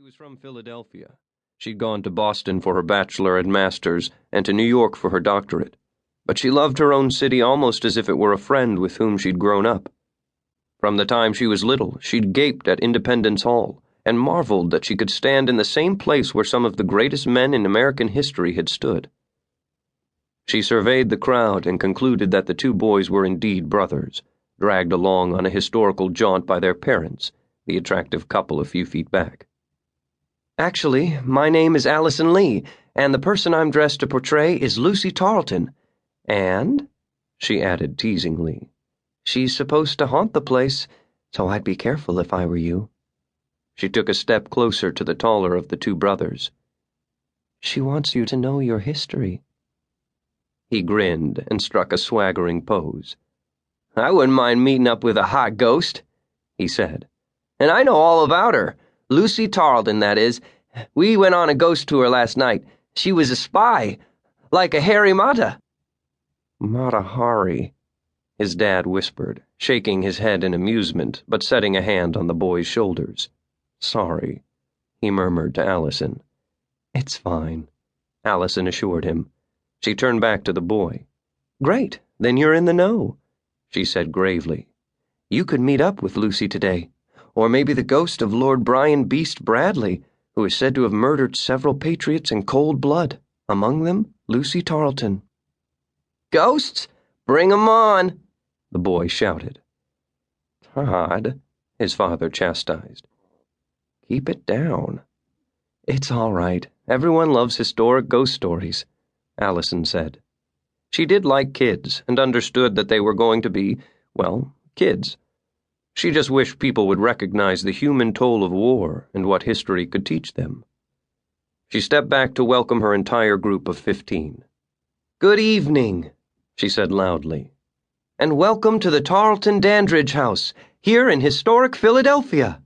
She was from Philadelphia. She'd gone to Boston for her bachelor and master's and to New York for her doctorate. But she loved her own city almost as if it were a friend with whom she'd grown up. From the time she was little, she'd gaped at Independence Hall and marveled that she could stand in the same place where some of the greatest men in American history had stood. She surveyed the crowd and concluded that the two boys were indeed brothers, dragged along on a historical jaunt by their parents, the attractive couple a few feet back. Actually, my name is Allison Leigh, and the person I'm dressed to portray is Lucy Tarleton. And, she added teasingly, she's supposed to haunt the place, so I'd be careful if I were you. She took a step closer to the taller of the two brothers. She wants you to know your history. He grinned and struck a swaggering pose. I wouldn't mind meeting up with a hot ghost, he said. And I know all about her. Lucy Tarleton, that is. We went on a ghost tour last night. She was a spy, like a Harry Mata. Mata Hari, his dad whispered, shaking his head in amusement, but setting a hand on the boy's shoulders. Sorry, he murmured to Allison. It's fine, Allison assured him. She turned back to the boy. Great, then you're in the know, she said gravely. You could meet up with Lucy today. Or maybe the ghost of Lord Brian Beast Bradley, who is said to have murdered several patriots in cold blood, among them Lucy Tarleton. Ghosts? Bring 'em on, the boy shouted. Todd, his father chastised. Keep it down. It's all right. Everyone loves historic ghost stories, Allison said. She did like kids and understood that they were going to be, well, kids. She just wished people would recognize the human toll of war and what history could teach them. She stepped back to welcome her entire group of 15. Good evening, she said loudly, and welcome to the Tarleton Dandridge House, here in historic Philadelphia.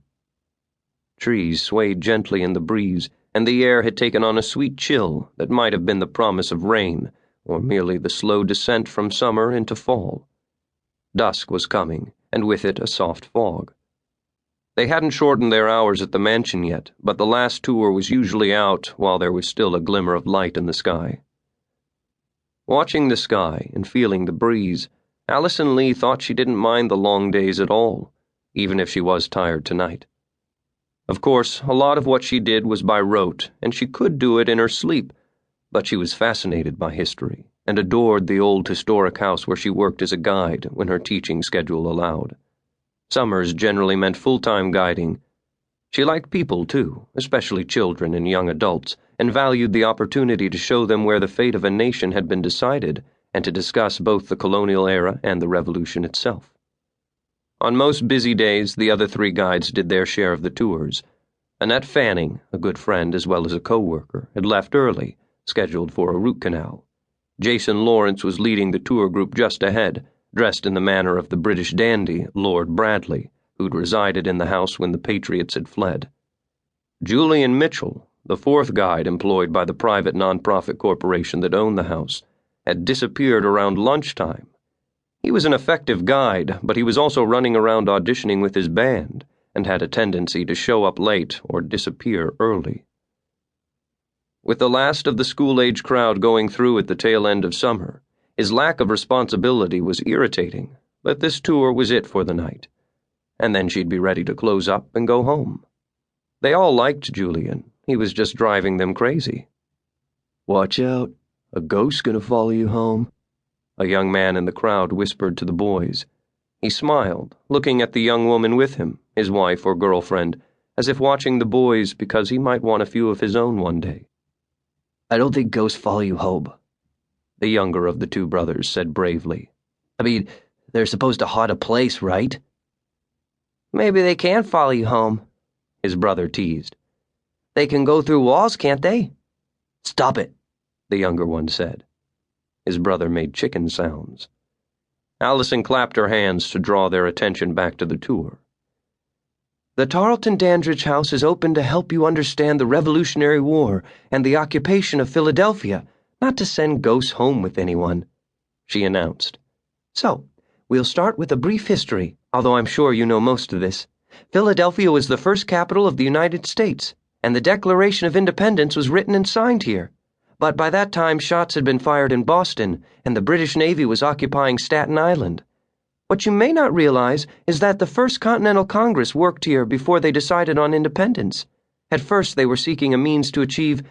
Trees swayed gently in the breeze, and the air had taken on a sweet chill that might have been the promise of rain, or merely the slow descent from summer into fall. Dusk was coming, and with it a soft fog. They hadn't shortened their hours at the mansion yet, but the last tour was usually out while there was still a glimmer of light in the sky. Watching the sky and feeling the breeze, Allison Leigh thought she didn't mind the long days at all, even if she was tired tonight. Of course, a lot of what she did was by rote, and she could do it in her sleep, but she was fascinated by history and adored the old historic house where she worked as a guide when her teaching schedule allowed. Summers generally meant full-time guiding. She liked people, too, especially children and young adults, and valued the opportunity to show them where the fate of a nation had been decided and to discuss both the colonial era and the Revolution itself. On most busy days, the other three guides did their share of the tours. Annette Fanning, a good friend as well as a co-worker, had left early, scheduled for a root canal. Jason Lawrence was leading the tour group just ahead, dressed in the manner of the British dandy, Lord Bradley, who'd resided in the house when the Patriots had fled. Julian Mitchell, the fourth guide employed by the private non-profit corporation that owned the house, had disappeared around lunchtime. He was an effective guide, but he was also running around auditioning with his band and had a tendency to show up late or disappear early. With the last of the school-age crowd going through at the tail end of summer, his lack of responsibility was irritating, but this tour was it for the night. And then she'd be ready to close up and go home. They all liked Julian. He was just driving them crazy. Watch out. A ghost's gonna follow you home, a young man in the crowd whispered to the boys. He smiled, looking at the young woman with him, his wife or girlfriend, as if watching the boys because he might want a few of his own one day. I don't think ghosts follow you home, the younger of the two brothers said bravely. I mean, they're supposed to haunt a place, right? Maybe they can follow you home, his brother teased. They can go through walls, can't they? Stop it, the younger one said. His brother made chicken sounds. Allison clapped her hands to draw their attention back to the tour. The Tarleton Dandridge House is open to help you understand the Revolutionary War and the occupation of Philadelphia, not to send ghosts home with anyone, she announced. So, we'll start with a brief history, although I'm sure you know most of this. Philadelphia was the first capital of the United States, and the Declaration of Independence was written and signed here. But by that time, shots had been fired in Boston, and the British Navy was occupying Staten Island. What you may not realize is that the First Continental Congress worked here before they decided on independence. At first, they were seeking a means to achieve.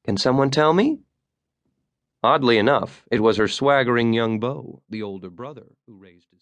Can someone tell me? Oddly enough, it was her swaggering young beau, the older brother, who raised his